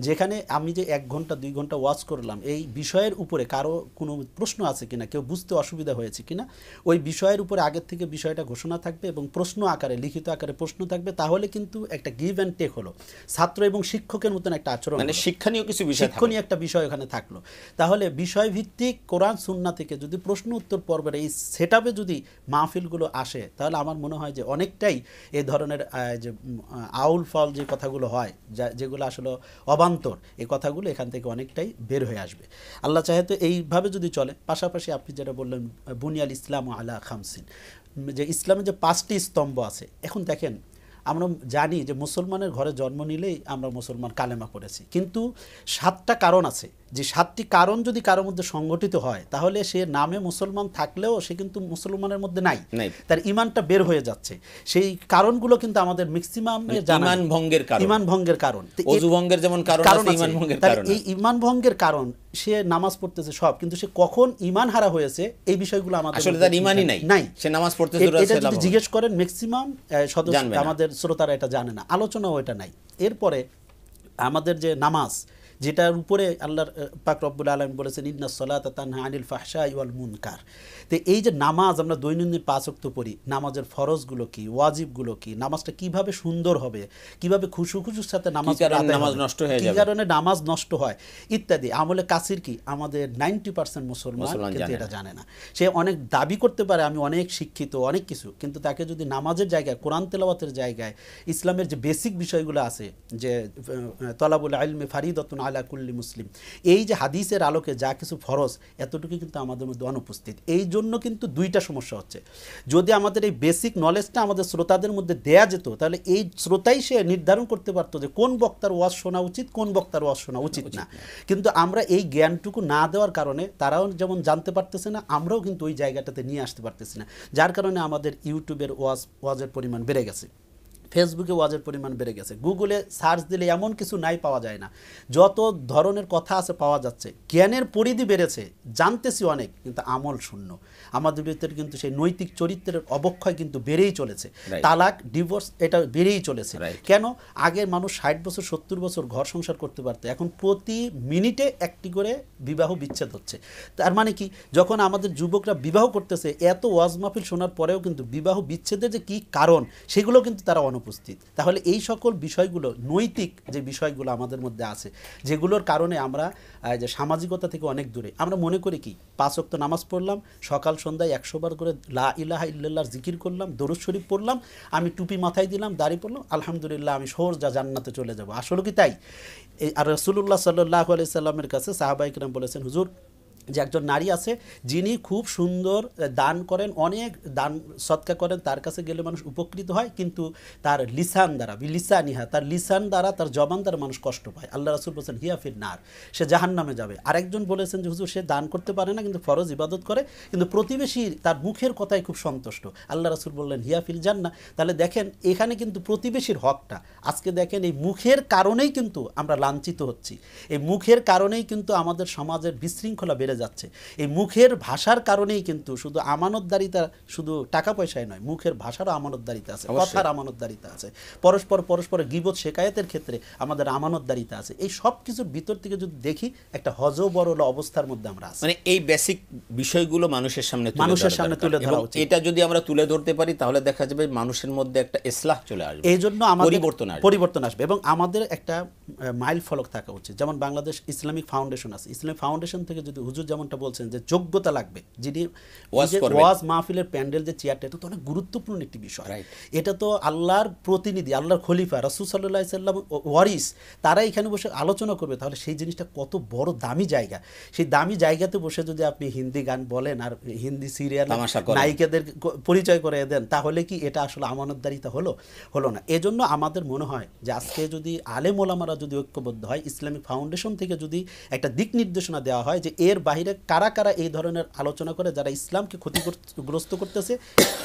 যেখানে আমি যে 1 ঘন্টা 2 ঘন্টা ওয়াজ করলাম, এই বিষয়ের উপরে কারো কোনো প্রশ্ন আছে কিনা, কেউ বুঝতে অসুবিধা হয়েছে কিনা, ওই বিষয়ের উপরে আগের থেকে বিষয়টা ঘোষণা থাকবে এবং প্রশ্ন আকারে, লিখিত আকারে প্রশ্ন থাকবে। তাহলে কিন্তু একটা গিভ অ্যান্ড টেক হলো, ছাত্র এবং শিক্ষকের মতন একটা আচরণ, মানে শিক্ষণীয় একটা বিষয় ওখানে থাকলো। তাহলে বিষয় ভিত্তিক কোরআন সুন্নাহ থেকে যদি প্রশ্ন উত্তর পর্বের এই সেটআপে যদি মাহফিলগুলো আসে, তাহলে আমার মনে হয় যে অনেকটাই এই ধরনের যে আউল ফল যে কথাগুলো হয়, যেগুলো আসলে অবান্তর অবান্তর, এই কথাগুলো এখান থেকে অনেকটাই বের হয়ে আসবে আল্লাহ চাহে তো এইভাবে যদি চলে। পাশাপাশি আপনি যেটা বললেন বুনিয়াল ইসলাম আলা খামসিন, যে ইসলামের যে 5টি স্তম্ভ আছে। এখন দেখেন আমরা জানি যে মুসলমানের ঘরে জন্ম নিলেই আমরা মুসলমান, কালেমা পড়েছি, কিন্তু 7টা কারণ আছে, যে 7টি কারণ যদি কারোর মধ্যে সংগঠিত হয় তাহলে সে নামে মুসলমান থাকলেও সে কিন্তু মুসলমানের মধ্যে নাই, তার ইমানটা বের হয়ে যাচ্ছে। সেই কারণগুলো কিন্তু আমাদের ম্যাক্সিমাম ইমান ভঙ্গের কারণ, ইমান ভঙ্গের কারণ, ওযু ভঙ্গের যেমন কারণ আছে, ইমান ভঙ্গের কারণ। এই ইমান ভঙ্গের কারণ, সে নামাজ পড়তেছে সব, কিন্তু সে কখন ইমান হারা হয়েছে এই বিষয়গুলো আমাদের আসলে তার ইমানই নাই, সে নামাজ পড়তেছে। এটা যদি জিজ্ঞেস করেন ম্যাক্সিমাম সদস্য, আমাদের শ্রোতারা এটা জানে না, আলোচনাও এটা নাই। এরপরে আমাদের যে নামাজ, যেটার উপরে আল্লাহর পাক রব্বুল আলামিন বলেছেন ইন্নাস সালাতা তানহা আনিল ফাহশাই ওয়াল মুনকার। তো এই যে নামাজ আমরা দৈনন্দিন 5 ওয়াক্ত পড়ি, নামাজের ফরজগুলো কি, ওয়াজিবগুলো কি, নামাজটা কিভাবে সুন্দর হবে, কিভাবে খুশুর সাথে নামাজ নষ্ট হয়ে যাবে, কি কারণে নামাজ নষ্ট হয় ইত্যাদি, আমলে কাসির কি, আমাদের 90% মুসলমান কিন্তু এটা জানে না। সে অনেক দাবি করতে পারে আমি অনেক শিক্ষিত, অনেক কিছু, কিন্তু তাকে যদি নামাজের জায়গায়, কোরআন তেলাওয়াতের জায়গায়, ইসলামের যে বেসিক বিষয়গুলো আছে, যে তলাবুল ইলমি ফারিদাতুন আলা কুল্লি মুসলিম, এই যে হাদিসের আলোকে যা কিছু ফরজ, এতটুকু কিন্তু আমাদের মধ্যে অনুপস্থিত। এই জন্য কিন্তু 2টা সমস্যা হচ্ছে। যদি আমাদের এই বেসিক নলেজটা আমাদের শ্রোতাদের মধ্যে দেয়া যেত, তাহলে এই শ্রোতাই সে নির্ধারণ করতে পারতো যে কোন বক্তার ওয়াজ শোনা উচিত, কোন বক্তার ওয়াজ শোনা উচিত না। কিন্তু আমরা এই জ্ঞানটুকু না দেওয়ার কারণে তারাও যেমন জানতে পারতেছে না, আমরাও কিন্তু ওই জায়গাটাতে নিয়ে আসতে পারতেছি না, যার কারণে আমাদের ইউটিউবের ওয়াজের পরিমাণ বেড়ে গেছে, ফেসবুকে ওয়াজের পরিমাণ বেড়ে গেছে, গুগলে সার্চ দিলে এমন কিছু নাই পাওয়া যায় না, যত ধরনের কথা আছে পাওয়া যাচ্ছে। জ্ঞানের পরিধি বেড়েছে, জানতেছি অনেক, কিন্তু আমল শূন্য। আমাদের ভিতরে কিন্তু সেই নৈতিক চরিত্রের অবক্ষয় কিন্তু বেড়েই চলেছে, তালাক, ডিভোর্স, এটা বেড়েই চলেছে। কেন? আগে মানুষ 60 বছর 70 বছর ঘর সংসার করতে পারতো, এখন প্রতি মিনিটে একটি করে বিবাহ বিচ্ছেদ হচ্ছে। তার মানে কি, যখন আমাদের যুবকরা বিবাহ করতেছে, এত ওয়াজ মাহফিল শোনার পরেও কিন্তু বিবাহ বিচ্ছেদের যে কী কারণ সেগুলো কিন্তু তারা অনুপস্থিত। তাহলে এই সকল বিষয়গুলো, নৈতিক যে বিষয়গুলো আমাদের মধ্যে আছে, যেগুলোর কারণে আমরা যে সামাজিকতা থেকে অনেক দূরে। আমরা মনে করি কি 5 ওয়াক্ত নামাজ পড়লাম, সকাল সন্ধ্যায় 100 বার করে লা ইলাহা ইল্লাল্লাহর জিকির করলাম, দরুদ শরীফ পড়লাম, আমি টুপি মাথায় দিলাম, দাড়ি পড়লাম, আলহামদুলিল্লাহ আমি সোজা জান্নাতে চলে যাব। আসলে কি তাই? আর রাসূলুল্লাহ সাল্লাল্লাহু আলাইহি সাল্লামের কাছে সাহাবায়ে কিরাম বলেছেন, হুজুর, যে একজন নারী আছে যিনি খুব সুন্দর দান করেন, অনেক দান সৎকা করেন, তার কাছে গেলে মানুষ উপকৃত হয়, কিন্তু তার লিসান দ্বারা, লিসানিহা, তার লিসান দ্বারা, তার জবান দ্বারা মানুষ কষ্ট পায়। আল্লাহ রাসূল বলেছেন হিয়া ফির নার, সে জাহান্নামে যাবে। আরেকজন বলেছেন যে হুজুর, সে দান করতে পারে না কিন্তু ফরজ ইবাদত করে, কিন্তু প্রতিবেশী তার মুখের কথায় খুব সন্তুষ্ট। আল্লাহ রাসূল বললেন হিয়া ফিল জান্নাহ। তাহলে দেখেন এখানে কিন্তু প্রতিবেশীর হকটা, আজকে দেখেন এই মুখের কারণেই কিন্তু আমরা লাঞ্ছিত হচ্ছি, এই মুখের কারণেই কিন্তু আমাদের সমাজের বিশৃঙ্খলা বেড়ে যাচ্ছে। এই মুখের ভাষার কারণেই কিন্তু শুধু আমানতদারিতা, শুধু টাকা পয়সায় নয়, মুখের ভাষারও আমানতদারিতা আছে, কথার আমানতদারিতা আছে, পরস্পরের গীবত শেকায়েতের ক্ষেত্রে আমাদের আমানতদারিতা আছে। এই সব কিছুর ভিতর থেকে যদি দেখি, একটা হযবরল অবস্থার মধ্যে আমরা আছি। মানে এই বেসিক বিষয়গুলো মানুষের সামনে তুলে ধরা উচিত। এটা যদি আমরা তুলে ধরতে পারি, তাহলে দেখা যাবে মানুষের মধ্যে একটা ইসলাহ চলে আসবে, এই জন্য আমাদের পরিবর্তন আসবে। এবং আমাদের একটা মাইল ফলক থাকা উচিত। যেমন বাংলাদেশ ইসলামিক ফাউন্ডেশন আছে, ইসলামিক ফাউন্ডেশন থেকে যদি হুজুর যেমনটা বলছেন যে যোগ্যতা লাগবে, যিনি ওয়াজ মাহফিলের প্যান্ডেল যে চেয়ারটা, এটা তো অনেক গুরুত্বপূর্ণ একটি বিষয়। এটা তো আল্লাহর প্রতিনিধি, আল্লাহর খলিফা রাসূল সাল্লাল্লাহু আলাইহি সাল্লাম ওয়ারিস, তারা এখানে বসে আলোচনা করবে, তাহলে সেই জিনিসটা কত বড় দামি জায়গা। সেই দামি জায়গাতে বসে যদি আপনি হিন্দি গান বলেন আর হিন্দি সিরিয়াল নায়িকাদের পরিচয় করে দেন, তাহলে কি এটা আসলে আমানতদারিতা হলো না? এজন্য আমাদের মনে হয় যে আজকে যদি আলেম ওলামারা যদি ঐক্যবদ্ধ হয়, ইসলামিক ফাউন্ডেশন থেকে যদি একটা দিক নির্দেশনা দেওয়া হয় যে এর বাইরে কারা কারা এই ধরনের আলোচনা করে যারা ইসলামকে ক্ষতিগ্রস্ত করতেছে,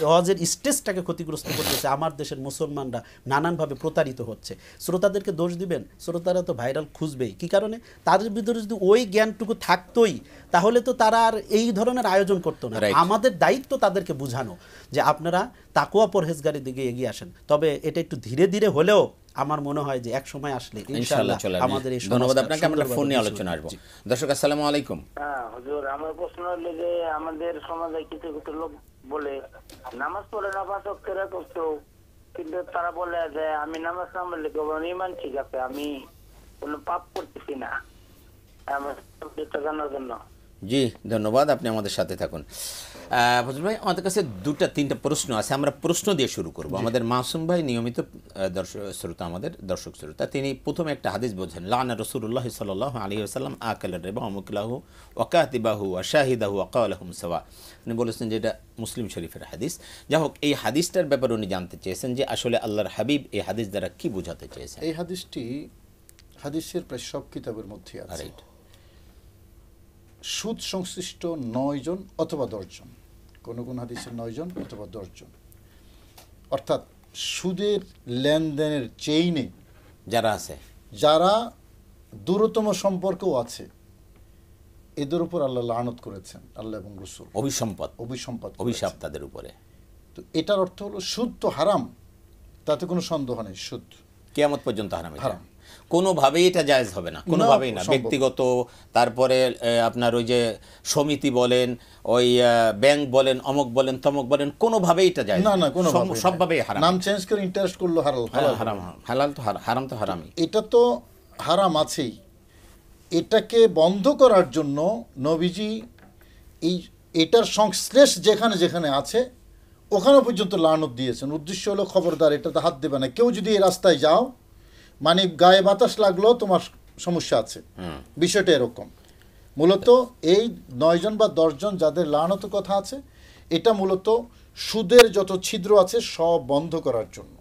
ওয়াজের স্টেজটাকে ক্ষতিগ্রস্ত করতেছে, আমার দেশের মুসলমানরা নানানভাবে প্রতারিত হচ্ছে, শ্রোতাদেরকে দোষ দিবেন? শ্রোতারা তো ভাইরাল খুঁজবেই। কি কারণে? তাদের ভিতরে যদি ওই জ্ঞানটুকু থাকতোই, তাহলে তো তারা আর এই ধরনের আয়োজন করতো না। আমাদের দায়িত্ব তাদেরকে বোঝানো যে আপনারা তাকওয়া পরহেজগারির দিকে এগিয়ে আসেন। তবে এটা একটু ধীরে ধীরে হলেও আমার মনে হয় যে এক সময় আসলে ইনশাআল্লাহ আমাদের এই ধন্যবাদ আপনাকে। আমরা ফোন নিয়ে আলোচনা আসব। দর্শক আসসালামু আলাইকুম। হ্যাঁ হুজুর, আমার প্রশ্ন হলো যে আমাদের সমাজে কিছু কিছু লোক বলে নামাজ পড়ে না, 5 ওয়াক্তের করতো, কিন্তু তারা বলে যে আমি নামাজ না পড়লে আমার ঈমান ঠিক আছে, আমি কোনো পাপ করতেছি না। আমার এটা জানার জন্য। জি ধন্যবাদ, আপনি আমাদের সাথে থাকুন। ফজল ভাই, আমাদের কাছে 2-3টা প্রশ্ন আছে, আমরা প্রশ্ন দিয়ে শুরু করব। আমাদের মাসুম ভাই নিয়মিত দর্শক শ্রোতা, তিনি প্রথমে একটা হাদিস বলছেন, লানা রাসূলুল্লাহ সাল্লাল্লাহু আলাইহি ওয়াসাল্লাম আকাল রিবা ওয়া মুকলাহু ওয়া কাতিবাহু ওয়া শাহিদাহু ওয়া ক্বালাহুম সাওয়া। উনি বলেছেন যে এটা মুসলিম শরীফের হাদিস। যাই হোক, এই হাদিসটার ব্যাপারে উনি জানতে চেয়েছেন যে আসলে আল্লাহর হাবিব এই হাদিস দ্বারা কি বোঝাতে চেয়েছেন। এই হাদিসটি হাদিসের প্রায় সব কিতাবের মধ্যে আছে। রাইট। সুদ সংশ্লিষ্ট 9 জন অথবা 10 জন, কোন কোন হাদিসে 9 জন অথবা 10 জন, অর্থাৎ সুদের লেনদেনের চেইনে যারা দূরতম সম্পর্কও আছে, এদের উপর আল্লাহ লানত করেছেন, আল্লাহ এবং রাসূল। অভিশাপ তাদের উপরে। তো এটার অর্থ হলো সুদ তো হারাম, তাতে কোনো সন্দেহ নেই, সুদ কিয়ামত পর্যন্ত হারাম। কোনোভাবেই এটা জায়েজ হবে না, কোনোভাবেই না। ব্যক্তিগত, তারপরে আপনার ওই যে সমিতি বলেন, ওই ব্যাংক বলেন, অমুক বলেন, তমুক বলেন, কোনোভাবেই এটা জায়েজ না, সবভাবেই হারাম। নাম চেঞ্জ করে ইন্টারেস্ট করলো হারাম তো হারামই। এটা তো হারাম আছেই। এটাকে বন্ধ করার জন্য নবীজি এটার সংশ্লেষ যেখানে যেখানে আছে ওখানে পর্যন্ত লানত দিয়েছেন। উদ্দেশ্য হলো খবরদার এটাতে হাত দেবে না। কেউ যদি এই রাস্তায় যাও, মানে গায়ে বাতাস লাগলো তোমার সমস্যা আছে, বিষয়টা এরকম। মূলত এই 9 জন বা 10 জন যাদের লানত কথা আছে, এটা মূলত সুদের যত ছিদ্র আছে সব বন্ধ করার জন্য।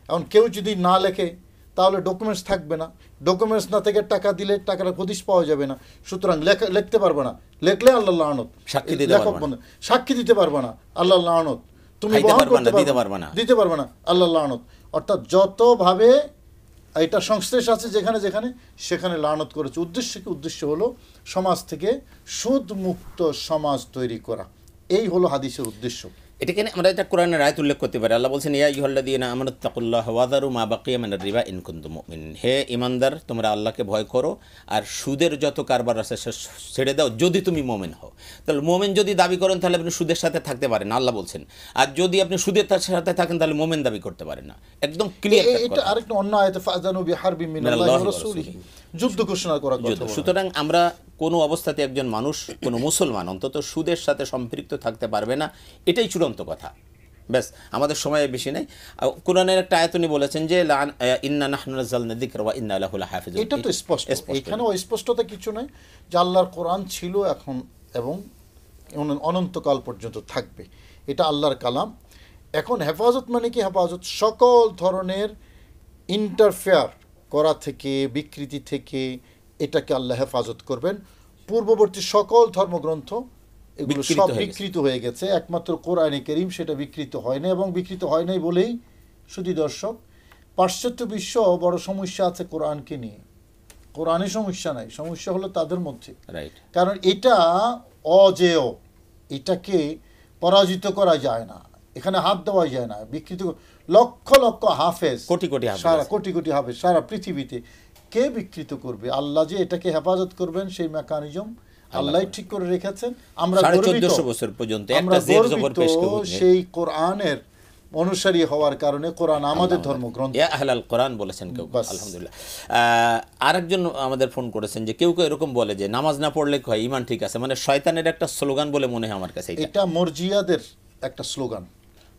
এখন কেউ যদি না লেখে তাহলে ডকুমেন্টস থাকবে না, ডকুমেন্টস না থেকে টাকা দিলে টাকাটা হদিশ পাওয়া যাবে না, সুতরাং লিখতে পারবে না, লেখলে আল্লাহ লানত, সাক্ষী দিতে পারবে না, আল্লাহ লানত, তুমি দিতে পারবে না, আল্লাহ লানত। অর্থাৎ যতভাবে এটা সংশ্লেষ আছে যেখানে যেখানে সেখানে লানত করেছে। উদ্দেশ্য হলো সমাজ থেকে সুদ মুক্ত সমাজ তৈরি করা। এই হলো হাদিসের উদ্দেশ্য। এটাকে আমরা এটা কোরআনের আয়াত উল্লেখ করতে পারি। আল্লাহ বলছেন, ইয়া আইয়ুহাল্লাযীনা আমানুত্তাকুল্লাহা ওয়াযারু মা বাকিয়া মিনার রিবা ইন কুনতুম মুমিনিন। হে ঈমানদার, তোমরা আল্লাহকে ভয় করো আর সুদের যত কারবার আছে ছেড়ে দাও যদি তুমি মুমিন হও। তাহলে মুমিন যদি দাবি করেন তাহলে আপনি সুদের সাথে থাকতে পারেন, আল্লাহ বলছেন। আর যদি আপনি সুদের সাথে থাকেন তাহলে মুমিন দাবি করতে পারেন না। একদম ক্লিয়ার। এটা আরেকটা অন্য আয়াতে ফাযানু বিহারবিন মিনাল্লাহি ওয়া রাসূলিহি, যুদ্ধ ঘোষণা করা কথা। সুতরাং আমরা কোনো অবস্থাতে একজন মানুষ, কোনো মুসলমান অন্তত সুদের সাথে সম্পৃক্ত থাকতে পারবে না, এটাই চূড়ান্ত কথা। ব্যাস, আমাদের সময় বেশি নেই। কোরআনের একটা আয়াত উনি বলেছেন যে ইন্না নাহনু নাযালনা যিকরা ওয়া ইন্না লাহু লাহাফিজুন। এটা তো স্পষ্ট, এখানে অস্পষ্টতা কিছু নাই যে আল্লাহর কোরআন ছিল এখন এবং অনন্তকাল পর্যন্ত থাকবে, এটা আল্লাহর কালাম। এখন হেফাজত মানে কি? হেফাজত সকল ধরনের ইন্টারফেয়ার করা থেকে, বিকৃতি থেকে এটাকে আল্লাহ হেফাজত করবেন। পূর্ববর্তী সকল ধর্মগ্রন্থ এগুলো সব বিকৃত হয়ে গেছে, একমাত্র কোরআনে কারীম সেটা বিকৃত হয় না। এবং বিকৃত হয় নাই বলেই শুধু দর্শক, পাশ্চাত্য বিশ্ব বড় সমস্যা আছে কোরআনকে নিয়ে। কোরআনে সমস্যা নাই, সমস্যা হলো তাদের মধ্যে। কারণ এটা অজেয়, এটাকে পরাজিত করা যায় না, এখানে হাত দেওয়া যায় না। বিকৃত লক্ষ লক্ষ হাফেজ, কোটি কোটি হাফেজ সারা পৃথিবীতে, কে বিকৃত করবে? আল্লাহ যে এটাকে হেফাজত করবেন সেই মেকানিজম আল্লাহ ঠিক করে রেখেছেন। আমরা 1400 বছর পর্যন্ত একটা জের জবর পেশ করব সেই কোরআনের অনুসারী হওয়ার কারণে। কোরআন আমাদের ধর্মগ্রন্থ, ইয়া আহলাল কোরআন বলেছেন কেউ। আলহামদুলিল্লাহ। আরেকজন আমাদের ফোন করেছেন যে কেউ এরকম বলে যে নামাজ না পড়লে হয় ঈমান ঠিক আছে, মানে শয়তানের একটা স্লোগান বলে মনে হয় আমার কাছে। এটা মরজিয়াদের একটা স্লোগান,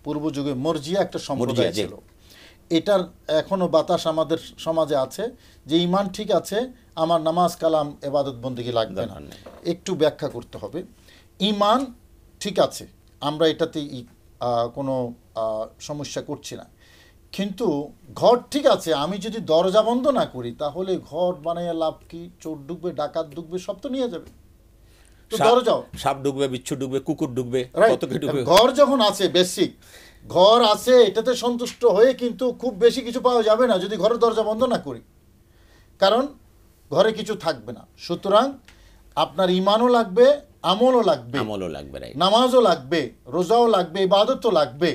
পূর্ব যুগে মরজিয়া একটা সম্প্রদায় ছিল। এটার এখনো বাতাস আমাদের সমাজে আছে যে ঈমান ঠিক আছে, আমার নামাজ কালাম ইবাদত বন্দেগী লাগবে না। একটু ব্যাখ্যা করতে হবে। ঈমান ঠিক আছে, আমরা এটাতে কোনো সমস্যা করছি না, কিন্তু ঘর ঠিক আছে, আমি যদি দরজা বন্ধ না করি তাহলে ঘর বানাইয়া লাভ কি? চোর ঢুকবে, ডাকাত ঢুকবে, সব তো নিয়ে যাবে। তো দরজাও সাপ ঢুকবে, বিচ্ছু ঢুকবে, কুকুর ঢুকবে, কত কি ঢুকবে। ঘর যখন আছে, বেসিক ঘর আছে, এটাতে সন্তুষ্ট হয়ে কিন্তু খুব বেশি কিছু পাওয়া যাবে না যদি ঘরের দরজা বন্ধ না করি, কারণ ঘরে কিছু থাকবে না। সুতরাং আপনার ঈমানও লাগবে, আমলও লাগবে, নামাজও লাগবে, রোজাও লাগবে, ইবাদতও লাগবে।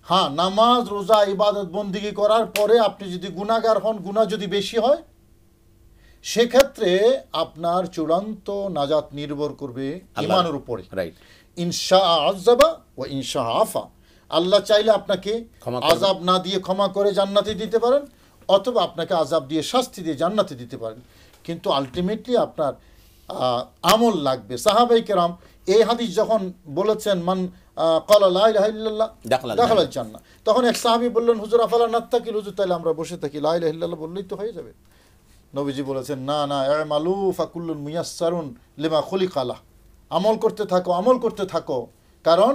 হ্যাঁ, নামাজ, রোজা, ইবাদত বন্দেগী করার পরে আপনি যদি গুনাহগার হন, গুনাহ যদি বেশি হয়, সেক্ষেত্রে আপনার চূড়ান্ত নাজাত নির্ভর করবে ঈমানের উপরে। ইনশা আযাবা ওয়া ইনশা আফা। আল্লাহ চাইলে আপনাকে আযাব না দিয়ে ক্ষমা করে জান্নাতে দিতে পারেন, অথবা আপনাকে আযাব দিয়ে শাস্তি দিয়ে জান্নাতে দিতে পারেন, কিন্তু আলটিমেটলি আপনার আমল লাগবে। সাহাবায়ে কেরাম এই হাদিস যখন বলেছেন মান ক্বালা লা ইলাহা ইল্লাল্লাহ দাখালাল জান্নাহ, তখন এক সাহাবী বললেন হুজুর আফালা নাত্তাকিল, হুজুর তাহলে আমরা বসে থাকি, লা ইলাহা ইল্লাল্লাহ বললেই তো হয়ে যাবে। নবীজি বলেছেন না না, ইমালু ফাকুল্লুন মুয়াসসারুন লিমা খুলিকা লাহ, আমল করতে থাকো, আমল করতে থাকো, কারণ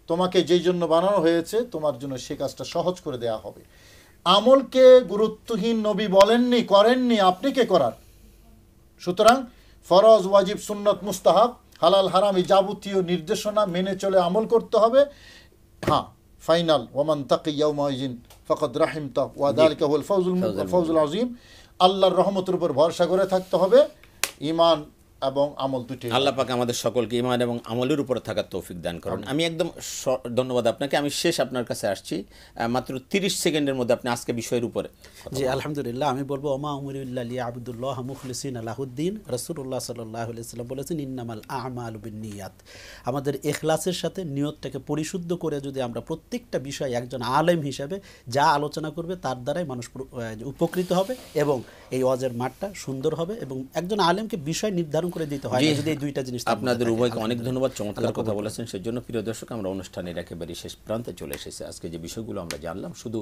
তোমাকে যেই জন্য বানানো হয়েছে তোমার জন্য সে কাজটা সহজ করে দেয়া হবে। আমলকে গুরুত্বহীন নবী বলেননি, করেননি, আপনি কে করার? সুতরাং ফরজ, ওয়াজিব, সুন্নত, মুস্তাহাব, হালাল হারাম এই যাবতীয় নির্দেশনা মেনে চলে আমল করতে হবে। হ্যাঁ, ফাইনাল ওয়ামান তাকি ইয়াউমাইজিন ফাকাদ রাহিমতা ওয়া যালিকা হুয়াল ফাউজুল আযীম। আল্লাহর রহমতের উপর ভরসা করে থাকতে হবে, ঈমান এবং আমল দুটি। আল্লাহ পাক আমাদের সকলকে ঈমান এবং আমলের উপর থাকার তৌফিক দান করুন। আমি একদম ধন্যবাদ আপনাকে। আমি শেষ আপনার কাছে আসছি, মাত্র 30 সেকেন্ডের মধ্যে আপনি আজকে বিষয়ের উপরে। জি আলহামদুলিল্লাহ, আমি বলবো ওমা উমিরু ইল্লা লিয়াবুদুল্লাহ মুখলিসিনা লাহুদ্দিন। রাসূলুল্লাহ সাল্লাল্লাহু আলাইহি ওয়াসাল্লাম বলেছেন ইন্নামাল আ'মালু বিন্নিয়াত। আমাদের ইখলাসের সাথে নিয়তটাকে পরিশুদ্ধ করে যদি আমরা প্রত্যেকটা বিষয় একজন আলেম হিসেবে যা আলোচনা করবে তার দ্বারাই মানুষ উপকৃত হবে এবং এই ওয়াজের মাঠটা সুন্দর হবে এবং একজন আলেমকে বিষয় নির্ধারণ করে দিতে হয় যদি এই দুইটা জিনিস। আপনাদের উভয়কে অনেক ধন্যবাদ, চমৎকার কথা বলেছেন। সেজন্য প্রিয় দর্শক, আমরা অনুষ্ঠানের একেবারে শেষ প্রান্তে চলে এসেছি। আজকে যে বিষয়গুলো আমরা জানলাম, শুধু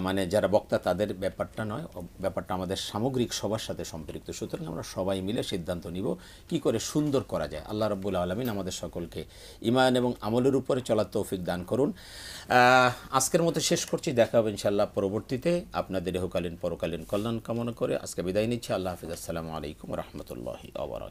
মানে যারা বক্তা তাদের ব্যাপারটা নয়, ব্যাপারটা আমাদের সামগ্রিক সবার সাথে সম্পৃক্ত। সুতরাং আমরা সবাই মিলে সিদ্ধান্ত নিব কি করে সুন্দর করা যায়। আল্লাহ রাব্বুল আলামিন আমাদের সকলকে ঈমান এবং আমলের উপরে চলার তৌফিক দান করুন। আজকের মতো শেষ করছি, দেখা হবে ইনশাআল্লাহ পরবর্তীতে। আপনাদের ইহকালীন পরকালীন কল্যাণ কামনা করে আজকে বিদায় নিচ্ছি। আল্লাহ হাফিজ। আসসালামু আলাইকুম ওয়া রাহমাতুল্লাহি ওয়া বারাকাতুহু।